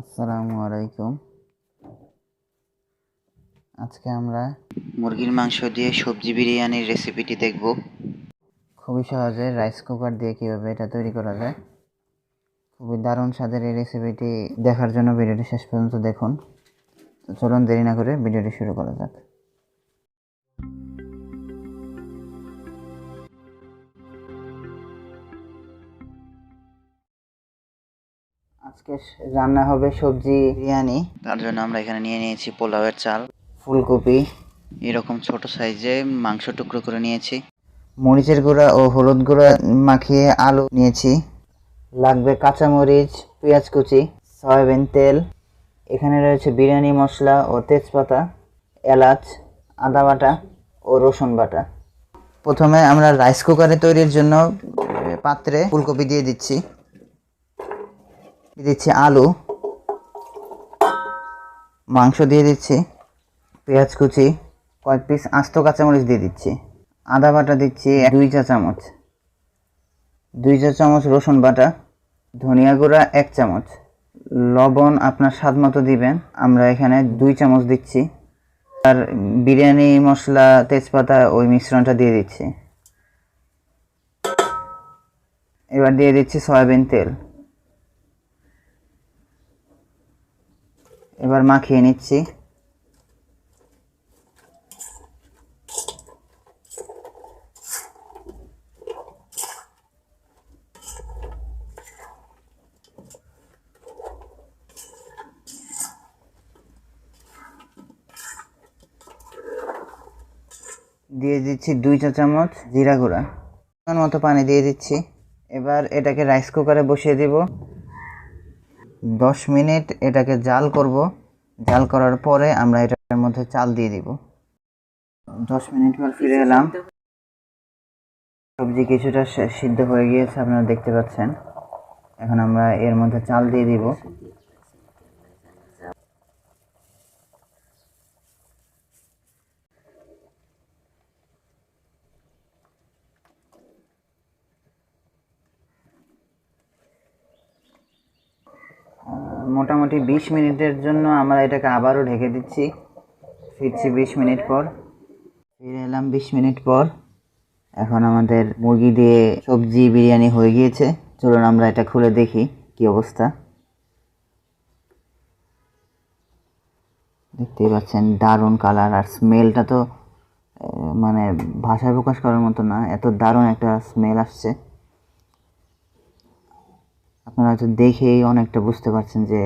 আসসালামু আলাইকুম। আজকে আমরা মুরগির মাংস দিয়ে সবজি বিরিয়ানির রেসিপিটি দেখব। খুবই সহজে রাইস কুকার দিয়ে কীভাবে এটা তৈরি করা যায়। খুবই দারুণ স্বাদের এই রেসিপিটি দেখার জন্য ভিডিওটি শেষ পর্যন্ত দেখুন। তো চলুন দেরি না করে ভিডিওটি শুরু করা যাক। আজকে রান্না হবে সবজি বিরিয়ানি। তার জন্য আমরা এখানে নিয়ে নিয়েছি পোলাওয়ের চাল, ফুলকপি, এরকম ছোট সাইজে মাংস টুকরো করে নিয়েছি, মরিচের গুঁড়া ও হলুদ গুঁড়া মাখিয়ে আলু নিয়েছি, লাগবে কাঁচামরিচ, পেঁয়াজ কুচি, সয়াবিন তেল, এখানে রয়েছে বিরিয়ানি মশলা ও তেজপাতা, এলাচ, আদা বাটা ও রসুন বাটা। প্রথমে আমরা রাইস কুকারে তৈরির জন্য পাত্রে ফুলকপি দিয়ে দিচ্ছি আলু, মাংস দিয়ে দিচ্ছি, পেঁয়াজ কুচি, কয়েক পিস আস্ত কাঁচামরিচ দিয়ে দিচ্ছি, আদা বাটা দিচ্ছি 2 চা চামচ, 2 চা চামচ রসুন বাটা, ধনিয়া গুঁড়া 1 চামচ, লবণ আপনার স্বাদ মতো দিবেন, আমরা এখানে 2 চামচ দিচ্ছি, আর বিরিয়ানি মশলা তেজপাতা ওই মিশ্রণটা দিয়ে দিচ্ছি। এবার দিয়ে দিচ্ছি সয়াবিন তেল। এবার মাখিয়ে নিচ্ছি। দিয়ে দিচ্ছি 2 চা চামচ জিরা গুঁড়া, মতো পানি দিয়ে দিচ্ছি। এবার এটাকে রাইস কুকারে বসিয়ে দিব। 10 মিনিট এটাকে জাল করব। জাল করার পরে আমরা এটার মধ্যে চাল দিয়ে দিব। 10 মিনিট পর ফিরে এলাম। সবজি কিছুটা সিদ্ধ হয়ে গিয়েছে, আপনারা দেখতে পাচ্ছেন। এখন আমরা এর মধ্যে চাল দিয়ে দিব। মোটামুটি 20 মিনিটের জন্য আমরা এটাকে আবারও ঢেকে দিচ্ছি। ফিরছি 20 মিনিট পর। ফিরে এলাম 20 মিনিট পর। এখন আমাদের মুরগি দিয়ে সবজি বিরিয়ানি হয়ে গিয়েছে। চলুন আমরা এটা খুলে দেখি কি অবস্থা। দেখতেই পাচ্ছেন দারুণ কালার, আর স্মেলটা তো মানে ভাষায় প্রকাশ করার মতো না, এত দারুণ একটা স্মেল আসছে। আপনারা হয়তো দেখেই অনেকটা বুঝতে পারছেন যে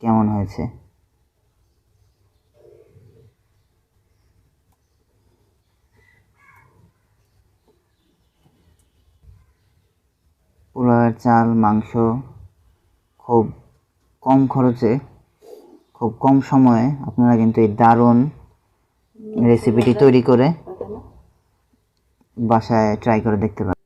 কেমন হয়েছে। পোলাওয়ের চাল, মাংস খুব কম খরচে, খুব কম সময়ে আপনারা কিন্তু এই দারুণ রেসিপিটি তৈরি করে বাসায় ট্রাই করে দেখতে পারেন।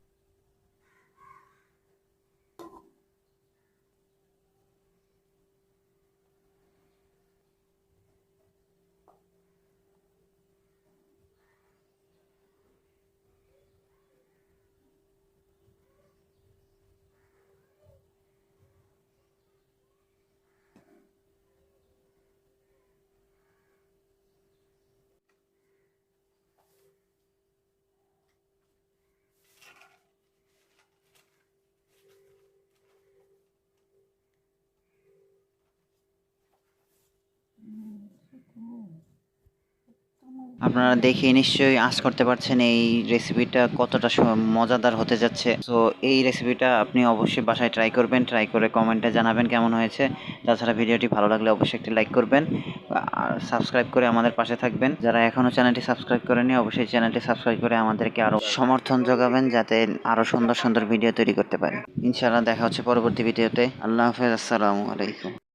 আপনারা দেখে নিশ্চয়ই আঁচ করতে পারছেন এই রেসিপিটা কতটা মজাদার হতে যাচ্ছে। তো এই রেসিপিটা আপনি অবশ্যই বাসায় ট্রাই করবেন, ট্রাই করে কমেন্টে জানাবেন কেমন হয়েছে। তাছাড়া ভিডিওটি ভালো লাগলে অবশ্যই একটি লাইক করবেন আর সাবস্ক্রাইব করে আমাদের পাশে থাকবেন। যারা এখনও চ্যানেলটি সাবস্ক্রাইব করেনি অবশ্যই চ্যানেলটি সাবস্ক্রাইব করে আমাদেরকে আরও সমর্থন যোগাবেন, যাতে আরও সুন্দর সুন্দর ভিডিও তৈরি করতে পারি। ইনশাআল্লাহ দেখা হচ্ছে পরবর্তী ভিডিওতে। আল্লাহ হাফেজ, আসসালামু আলাইকুম।